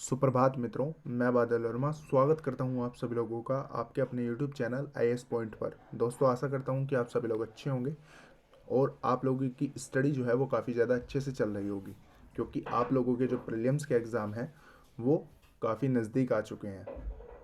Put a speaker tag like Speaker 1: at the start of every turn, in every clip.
Speaker 1: सुप्रभात मित्रों, मैं बादल वर्मा स्वागत करता हूं आप सभी लोगों का आपके अपने YouTube चैनल IAS पॉइंट पर। दोस्तों, आशा करता हूं कि आप सभी लोग अच्छे होंगे और आप लोगों की स्टडी जो है वो काफ़ी ज़्यादा अच्छे से चल रही होगी, क्योंकि आप लोगों के जो प्रीलिम्स के एग्ज़ाम हैं वो काफ़ी नज़दीक आ चुके हैं,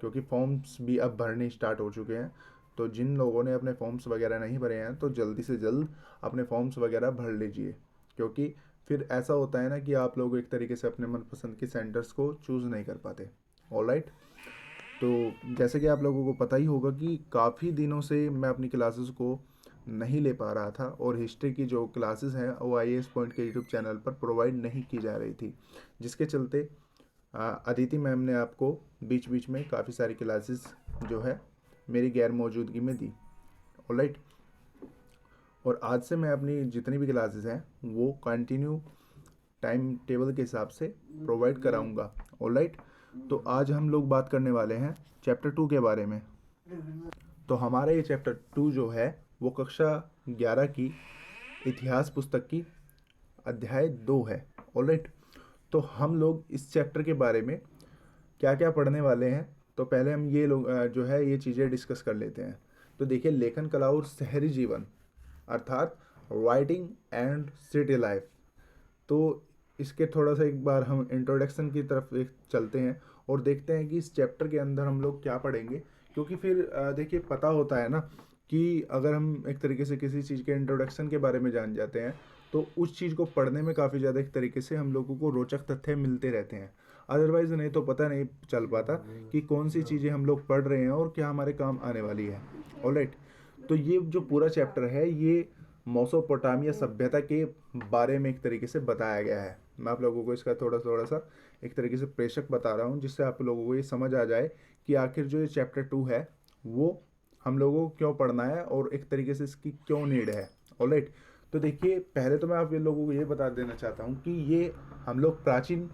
Speaker 1: क्योंकि फॉर्म्स भी अब भरने स्टार्ट हो चुके हैं। तो जिन लोगों ने अपने फॉर्म्स वगैरह नहीं भरे हैं तो जल्दी से जल्द अपने फॉर्म्स वगैरह भर लीजिए, क्योंकि फिर ऐसा होता है ना कि आप लोग एक तरीके से अपने मनपसंद के सेंटर्स को चूज़ नहीं कर पाते। ऑलराइट। तो जैसे कि आप लोगों को पता ही होगा कि काफ़ी दिनों से मैं अपनी क्लासेस को नहीं ले पा रहा था और हिस्ट्री की जो क्लासेस हैं वो IAS पॉइंट के यूट्यूब चैनल पर प्रोवाइड नहीं की जा रही थी, जिसके चलते अदिति मैम ने आपको बीच बीच में काफ़ी सारी क्लासेस जो है मेरी गैर मौजूदगी में दी। ऑलराइट। और आज से मैं अपनी जितनी भी क्लासेस हैं वो कंटिन्यू टाइम टेबल के हिसाब से प्रोवाइड कराऊंगा। ऑलराइट। तो आज हम लोग बात करने वाले हैं चैप्टर 2 के बारे में। तो हमारा ये चैप्टर 2 जो है वो कक्षा 11 की इतिहास पुस्तक की अध्याय 2 है। ऑलराइट। तो हम लोग इस चैप्टर के बारे में क्या क्या पढ़ने वाले हैं, तो पहले हम ये लोग जो है ये चीज़ें डिस्कस कर लेते हैं। तो देखिए, लेखन कला और शहरी जीवन अर्थात राइटिंग एंड सिटी लाइफ। तो इसके थोड़ा सा एक बार हम इंट्रोडक्शन की तरफ एक चलते हैं और देखते हैं कि इस चैप्टर के अंदर हम लोग क्या पढ़ेंगे, क्योंकि फिर देखिए पता होता है ना कि अगर हम एक तरीके से किसी चीज़ के इंट्रोडक्शन के बारे में जान जाते हैं तो उस चीज़ को पढ़ने में काफ़ी ज़्यादा एक तरीके से हम लोगों को रोचक तथ्य मिलते रहते हैं। अदरवाइज़ नहीं तो पता नहीं चल पाता कि कौन सी चीज़ें हम लोग पढ़ रहे हैं और क्या हमारे काम आने वाली है। ऑलराइट। तो ये जो पूरा चैप्टर है ये मोसोपोटामिया सभ्यता के बारे में एक तरीके से बताया गया है। मैं आप लोगों को इसका थोड़ा थोड़ा सा एक तरीके से प्रेषक बता रहा हूँ, जिससे आप लोगों को ये समझ आ जाए कि आखिर जो ये चैप्टर 2 है वो हम लोगों को क्यों पढ़ना है और एक तरीके से इसकी क्यों नीड है। ऑलराइट। तो देखिए, पहले तो मैं आप लोगों को ये बता देना चाहता हूँ कि ये हम लोग प्राचीन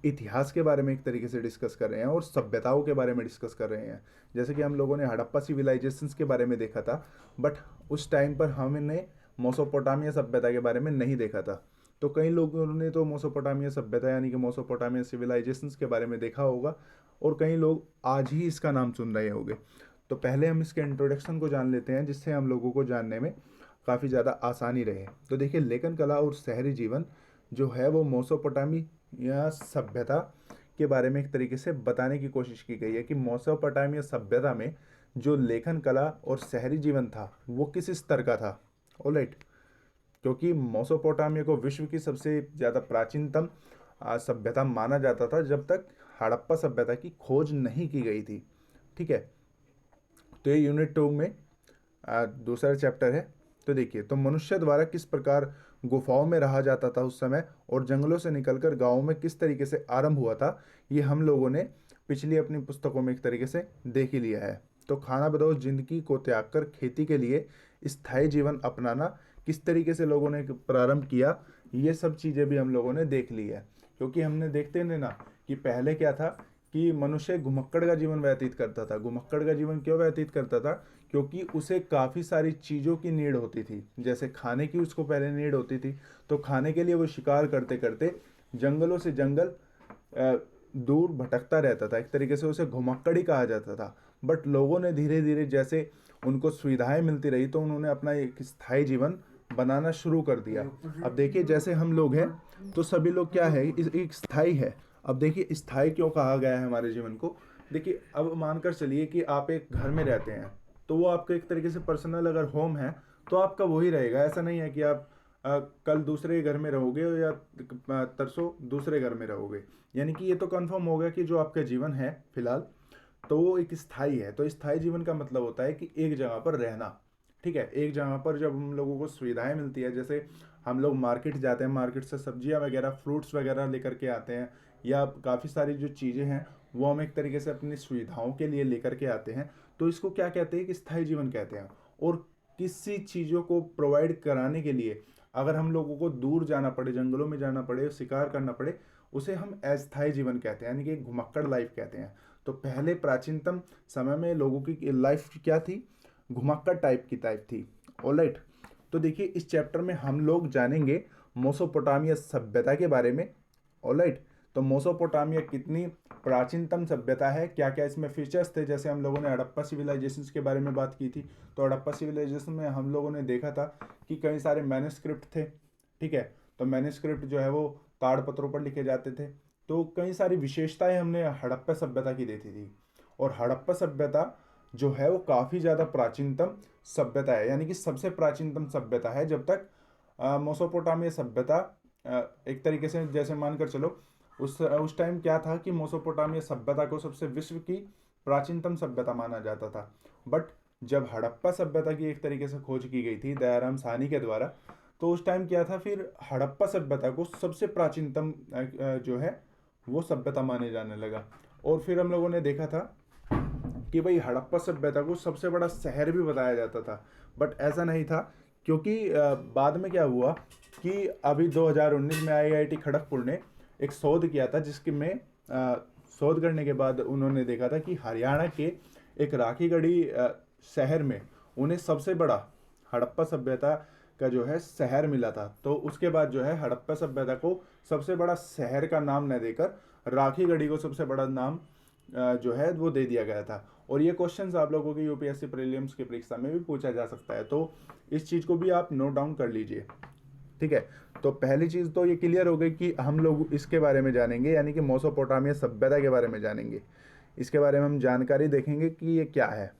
Speaker 1: इतिहास के बारे में एक तरीके से डिस्कस कर रहे हैं और सभ्यताओं के बारे में डिस्कस कर रहे हैं। जैसे कि हम लोगों ने हड़प्पा सिविलाइजेशंस के बारे में देखा था, बट उस टाइम पर हमने मोसोपोटामिया सभ्यता के बारे में नहीं देखा था। तो कई लोगों ने तो मोसोपोटामिया सभ्यता यानी कि मोसोपोटामिया सिविलाइजेशंस के बारे में देखा होगा और कई लोग आज ही इसका नाम सुन रहे होंगे। तो पहले हम इसके इंट्रोडक्शन को जान लेते हैं, जिससे हम लोगों को जानने में काफ़ी ज़्यादा आसानी रहे। तो देखिए, लेखन कला और शहरी जीवन जो है वो मोसोपोटामिया सभ्यता के बारे में एक तरीके से बताने की कोशिश की गई है कि मोसोपोटामिया सभ्यता में जो लेखन कला और शहरी जीवन था वो किस स्तर का था। ऑलराइट। क्योंकि मोसोपोटामिया को विश्व की सबसे ज़्यादा प्राचीनतम सभ्यता माना जाता था जब तक हड़प्पा सभ्यता की खोज नहीं की गई थी। ठीक है। तो ये यूनिट 2 में दूसरा चैप्टर है। तो देखिए, तो मनुष्य द्वारा किस प्रकार गुफाओं में रहा जाता था उस समय और जंगलों से निकलकर गांवों में किस तरीके से आरंभ हुआ था, ये हम लोगों ने पिछली अपनी पुस्तकों में एक तरीके से देख ही लिया है। तो खाना बदोश जिंदगी को त्याग कर खेती के लिए स्थायी जीवन अपनाना किस तरीके से लोगों ने प्रारंभ किया, ये सब चीज़ें भी हम लोगों ने देख ली है। क्योंकि हमने देखते हैं ना कि पहले क्या था कि मनुष्य घुमक्कड़ का जीवन व्यतीत करता था। घुमक्कड़ का जीवन क्यों व्यतीत करता था? क्योंकि उसे काफ़ी सारी चीज़ों की नीड होती थी। जैसे खाने की उसको पहले नीड होती थी, तो खाने के लिए वो शिकार करते करते जंगलों से जंगल दूर भटकता रहता था। एक तरीके से उसे घुमक्कड़ ही कहा जाता था। बट लोगों ने धीरे धीरे जैसे उनको सुविधाएं मिलती रही तो उन्होंने अपना एक स्थायी जीवन बनाना शुरू कर दिया। अब देखिए, जैसे हम लोग हैं तो सभी लोग क्या है, एक स्थायी है। अब देखिए, स्थायी क्यों कहा गया है हमारे जीवन को? देखिए, अब मानकर चलिए कि आप एक घर में रहते हैं, तो वो आपका एक तरीके से पर्सनल अगर होम है तो आपका वही रहेगा। ऐसा नहीं है कि आप कल दूसरे घर में रहोगे या तरसों दूसरे घर में रहोगे। यानी कि ये तो कंफर्म हो गया कि जो आपका जीवन है फिलहाल, तो वो एक स्थायी है। तो स्थायी जीवन का मतलब होता है कि एक जगह पर रहना। ठीक है। एक जगह पर जब हम लोगों को सुविधाएं मिलती है, जैसे हम लोग मार्केट जाते हैं, मार्केट से सब्जियां वगैरह फ्रूट्स वगैरह लेकर के आते हैं, या काफ़ी सारी जो चीज़ें हैं वो हम एक तरीके से अपनी सुविधाओं के लिए लेकर के आते हैं, तो इसको क्या कहते हैं कि स्थायी जीवन कहते हैं। और किसी चीज़ों को प्रोवाइड कराने के लिए अगर हम लोगों को दूर जाना पड़े, जंगलों में जाना पड़े, शिकार करना पड़े, उसे हम अस्थायी जीवन कहते हैं, यानी कि घुमक्कड़ लाइफ कहते हैं। तो पहले प्राचीनतम समय में लोगों की लाइफ क्या थी? घुमक्कड़ टाइप थी। ऑलराइट। तो देखिए, इस चैप्टर में हम लोग जानेंगे मोसोपोटामिया सभ्यता के बारे में। ऑलराइट। तो मेसोपोटामिया कितनी प्राचीनतम सभ्यता है, क्या क्या इसमें फीचर्स थे। जैसे हम लोगों ने हड़प्पा सिविलाइजेशन के बारे में बात की थी, तो हड़प्पा सिविलाइजेशन में हम लोगों ने देखा था कि कई सारे मैन्युस्क्रिप्ट थे, ठीक है। तो मैन्युस्क्रिप्ट जो है वो ताड़पत्रों पर लिखे जाते थे। तो कई सारी विशेषताएं हमने हड़प्पा सभ्यता की देखी थी। और हड़प्पा सभ्यता जो है वो काफ़ी ज़्यादा प्राचीनतम सभ्यता है, यानी कि सबसे प्राचीनतम सभ्यता है। जब तक मेसोपोटामिया सभ्यता एक तरीके से जैसे मानकर चलो, उस टाइम क्या था कि मेसोपोटामिया सभ्यता को सबसे विश्व की प्राचीनतम सभ्यता माना जाता था। बट जब हड़प्पा सभ्यता की एक तरीके से खोज की गई थी दयाराम साहनी के द्वारा, तो उस टाइम क्या था, फिर हड़प्पा सभ्यता को सबसे प्राचीनतम जो है वो सभ्यता माने जाने लगा। और फिर हम लोगों ने देखा था कि भाई हड़प्पा सभ्यता को सबसे बड़ा शहर भी बताया जाता था, बट ऐसा नहीं था। क्योंकि बाद में क्या हुआ कि अभी 2019 में आईआईटी खड़गपुर ने एक शोध किया था, जिसके में शोध करने के बाद उन्होंने देखा था कि हरियाणा के एक राखीगढ़ी शहर में उन्हें सबसे बड़ा हड़प्पा सभ्यता का जो है शहर मिला था। तो उसके बाद जो है हड़प्पा सभ्यता को सबसे बड़ा शहर का नाम न देकर राखीगढ़ी को सबसे बड़ा नाम जो है वो दे दिया गया था। और ये क्वेश्चंस आप लोगों की यूपीएससी प्रीलिम्स की परीक्षा में भी पूछा जा सकता है, तो इस चीज़ को भी आप नोट डाउन कर लीजिए, ठीक है। तो पहली चीज़ तो ये क्लियर हो गई कि हम लोग इसके बारे में जानेंगे, यानी कि मेसोपोटामिया सभ्यता के बारे में जानेंगे। इसके बारे में हम जानकारी देखेंगे कि ये क्या है,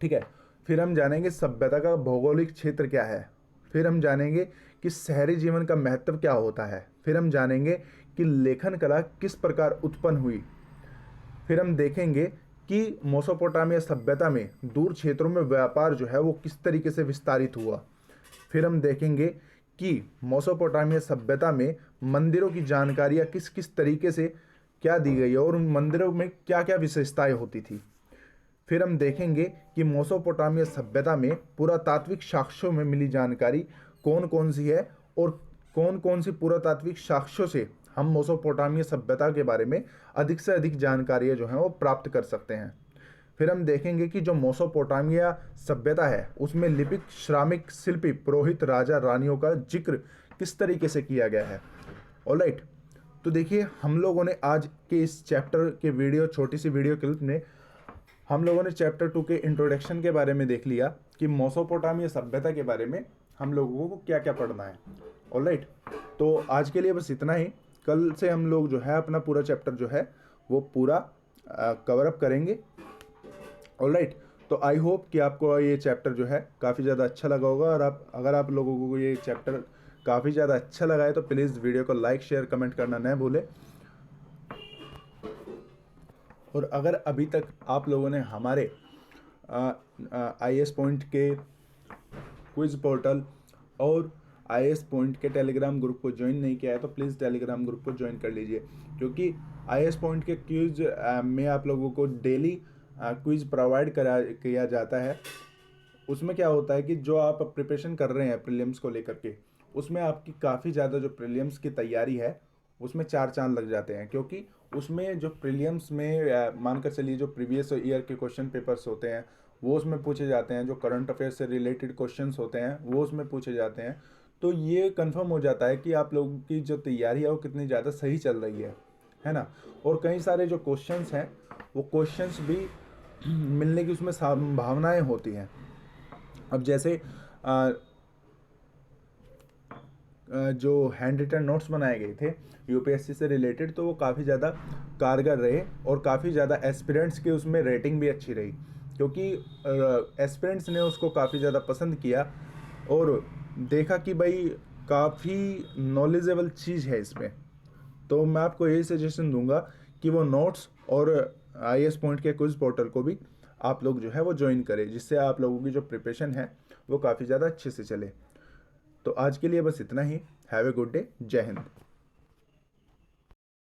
Speaker 1: ठीक है। फिर हम जानेंगे सभ्यता का भौगोलिक क्षेत्र क्या है। फिर हम जानेंगे कि शहरी जीवन का महत्व क्या होता है। फिर हम जानेंगे कि लेखन कला किस प्रकार उत्पन्न हुई। फिर हम देखेंगे कि मेसोपोटामिया सभ्यता में दूर क्षेत्रों में व्यापार जो है वो किस तरीके से विस्तारित हुआ। फिर हम देखेंगे कि मेसोपोटामिया सभ्यता में मंदिरों की जानकारियाँ किस किस तरीके से क्या दी गई है और उन मंदिरों में क्या क्या विशेषताएं होती थी। फिर हम देखेंगे कि मेसोपोटामिया सभ्यता में पुरातात्विक साक्ष्यों में मिली जानकारी कौन कौन सी है और कौन कौन सी पुरातात्विक साक्ष्यों से हम मेसोपोटामिया सभ्यता के बारे में अधिक से अधिक जानकारियाँ जो हैं वो प्राप्त कर सकते हैं। फिर हम देखेंगे कि जो मेसोपोटामिया सभ्यता है उसमें लिपिक, श्रामिक, शिल्पी, पुरोहित, राजा, रानियों का जिक्र किस तरीके से किया गया है। ऑलराइट, तो देखिए हम लोगों ने आज के इस चैप्टर के वीडियो, छोटी सी वीडियो क्लिप में हम लोगों ने चैप्टर 2 के इंट्रोडक्शन के बारे में देख लिया कि मेसोपोटामिया सभ्यता के बारे में हम लोगों को क्या क्या पढ़ना है। ऑलराइट, तो आज के लिए बस इतना ही। कल से हम लोग जो है अपना पूरा चैप्टर जो है वो पूरा कवर अप करेंगे। ऑलराइट, तो आई होप कि आपको ये चैप्टर जो है काफ़ी ज़्यादा अच्छा लगा होगा। और अगर आप लोगों को ये चैप्टर काफ़ी ज़्यादा अच्छा लगा है तो प्लीज़ वीडियो को लाइक, शेयर, कमेंट करना न भूलें। और अगर अभी तक आप लोगों ने हमारे IAS पॉइंट के क्विज पोर्टल और IAS पॉइंट के टेलीग्राम ग्रुप को ज्वाइन नहीं किया है तो प्लीज़ टेलीग्राम ग्रुप को ज्वाइन कर लीजिए, क्योंकि IAS पॉइंट के क्विज में आप लोगों को डेली क्विज प्रोवाइड किया जाता है। उसमें क्या होता है कि जो आप प्रिपरेशन कर रहे हैं प्रीलिम्स को लेकर के, उसमें आपकी काफ़ी ज़्यादा जो प्रीलिम्स की तैयारी है उसमें 4 चांद लग जाते हैं। क्योंकि उसमें जो प्रीलिम्स में मानकर चलिए जो प्रीवियस ईयर के क्वेश्चन पेपर्स होते हैं वो उसमें पूछे जाते हैं, जो करंट अफेयर से रिलेटेड क्वेश्चंस होते हैं वो उसमें पूछे जाते हैं। तो ये कंफर्म हो जाता है कि आप लोगों की जो तैयारी है वो कितनी ज़्यादा सही चल रही है ना। और कई सारे जो क्वेश्चंस हैं वो क्वेश्चंस भी मिलने की उसमें संभावनाएं होती हैं। अब जैसे जो हैंड रिटन नोट्स बनाए गए थे यूपीएससी से रिलेटेड, तो वो काफ़ी ज़्यादा कारगर रहे और काफ़ी ज़्यादा एस्पिरेंट्स की उसमें रेटिंग भी अच्छी रही, क्योंकि एस्पिरेंट्स ने उसको काफ़ी ज़्यादा पसंद किया और देखा कि भाई काफ़ी नॉलेजेबल चीज़ है इसमें। तो मैं आपको यही सजेशन दूंगा कि वो नोट्स और IAS पॉइंट के क्विज पोर्टल को भी आप लोग जो है वो ज्वाइन करें, जिससे आप लोगों की जो प्रिपरेशन है वो काफ़ी ज़्यादा अच्छे से चले। तो आज के लिए बस इतना ही। Have a good day. जय हिंद।